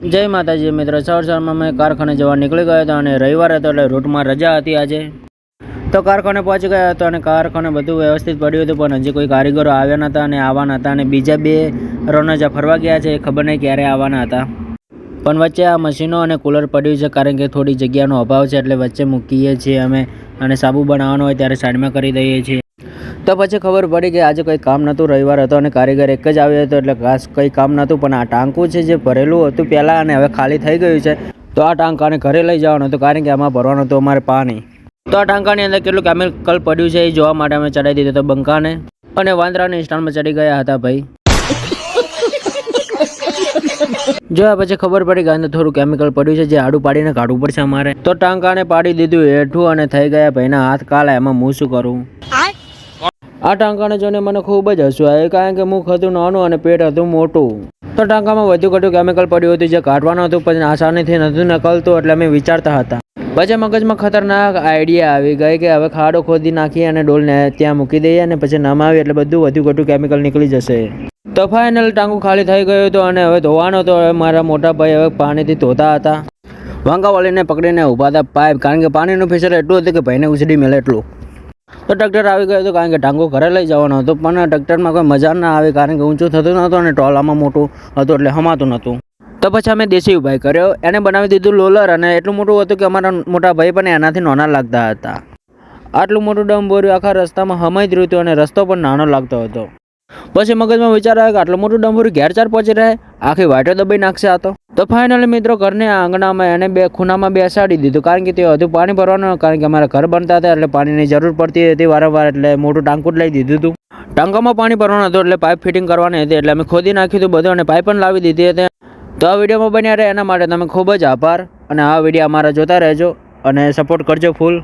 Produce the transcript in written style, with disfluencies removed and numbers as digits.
જય માતાજી મિત્રો, સવારમાં મેં કારખાને જવા નીકળી ગયો હતો અને રવિવાર હતો એટલે રૂટમાં રજા હતી આજે. તો કારખાને પહોંચી ગયા હતો અને કારખાને બધું વ્યવસ્થિત પડ્યું હતું, પણ હજી કોઈ કારીગરો આવ્યા નહોતા અને આવવાના હતા. અને બીજા બે રનોજા ફરવા ગયા છે, ખબર નહીં ક્યારે આવવાના હતા. પણ વચ્ચે આ મશીનો અને કુલર પડ્યું છે, કારણ કે થોડી જગ્યાનો અભાવ છે એટલે વચ્ચે મૂકીએ છીએ અમે. અને સાબુ બનાવવાનો હોય ત્યારે સાઈડમાં કરી દઈએ છીએ. તો પછી ખબર પડી કે આજે કંઈ કામ નહોતું, રવિવાર હતો અને કારીગર એક જ આવ્યો હતો એટલે ખાસ કંઈ કામ નહોતું. પણ આ ટાંકું છે જે ભરેલું હતું પહેલાં અને હવે ખાલી થઈ ગયું છે, તો આ ટાંકાને ઘરે લઈ જવાનું હતું, કારણ કે આમાં ભરવાનું હતું અમારે પાણી. તો આ ટાંકાની અંદર કેટલું કેમિકલ પડ્યું છે એ જોવા માટે અમે ચડાવી દીધો હતો બંકાને, અને વાંદરાની સ્ટાઇલમાં ચડી ગયા હતા ભાઈ. જોયા પછી ખબર પડી કે અંદર થોડું કેમિકલ પડ્યું છે, જે આડું પાડીને કાઢવું પડશે અમારે. તો ટાંકાને પાડી દીધું હેઠું અને થઈ ગયા ભાઈના હાથ કાળા. એમાં હું શું કરું? આ ટાંકાને જોઈને મને ખૂબ જ હસવું આવ્યું, કારણ કે મુખ હતું નાનું અને પેટ હતું મોટું. તો ટાંકામાં વધુ ઘટું કેમિકલ પડ્યું હતું જે કાઢવાનું હતું, પણ આસાનીથી નથી નકલતું, એટલે અમે વિચારતા હતા. પછી મગજમાં ખતરનાક આઈડિયા આવી ગઈ કે હવે ખાડો ખોદી નાખીએ અને ડોલને ત્યાં મૂકી દઈએ અને પછી નમાવીએ એટલે બધું વધુ ઘટું કેમિકલ નીકળી જશે. તો ફાઇનલ ટાંકું ખાલી થઈ ગયું હતું અને હવે ધોવાનો હતો. મારા મોટા ભાઈ હવે પાણીથી ધોતા હતા. વાંકાવાળીને પકડીને ઊભા હતા પાઇપ, કારણ કે પાણીનું પ્રેશર એટલું હતું કે ભાઈને ઉછળી મેલે એટલું. તો ટ્રેક્ટર આવી ગયું હતું, કારણ કે ટાંકું ઘરે લઈ જવાનો હતો, પણ ટ્રેક્ટરમાં કોઈ મજા ના આવી, કારણ કે ઊંચું થતું નહોતું અને ટોલામાં મોટું હતું એટલે હમાતું નહોતું. તો પછી અમે દેશી ઉપાય કર્યો, એને બનાવી દીધું લોલર, અને એટલું મોટું હતું કે અમારા મોટા ભાઈ પણ એનાથી નાના લાગતા હતા. આટલું મોટું ડંબોર્યું આખા રસ્તામાં હમાઈ રહ્યું હતું અને રસ્તો પણ નાનો લાગતો હતો. પછી મગજમાં વિચાર આવ્યો કે આટલું મોટું ડંબોર્યું ઘેર ચાર પહોંચી રહે, આખી વાટો દબાઈ નાખશે આ તો. તો ફાઇનલી મિત્રો ઘરને આંગણામાં એને બે ખૂણામાં બેસાડી દીધું, કારણ કે તે વધુ પાણી ભરવાનું, કારણ કે અમારા ઘર બનતા હતા એટલે પાણીની જરૂર પડતી હતી વારંવાર, એટલે મોટું ટાંકું જ લઈ દીધું હતું. ટાંકામાં પાણી ભરવાનું હતું એટલે પાઇપ ફિટિંગ કરવાની હતી, એટલે અમે ખોદી નાખ્યું હતું બધું અને પાઇપ પણ લાવી દીધી હતી. તો આ વિડીયોમાં બન્યા રહે એના માટે તમે ખૂબ જ આભાર, અને આ વિડીયો અમારા જોતા રહેજો અને સપોર્ટ કરજો ફૂલ.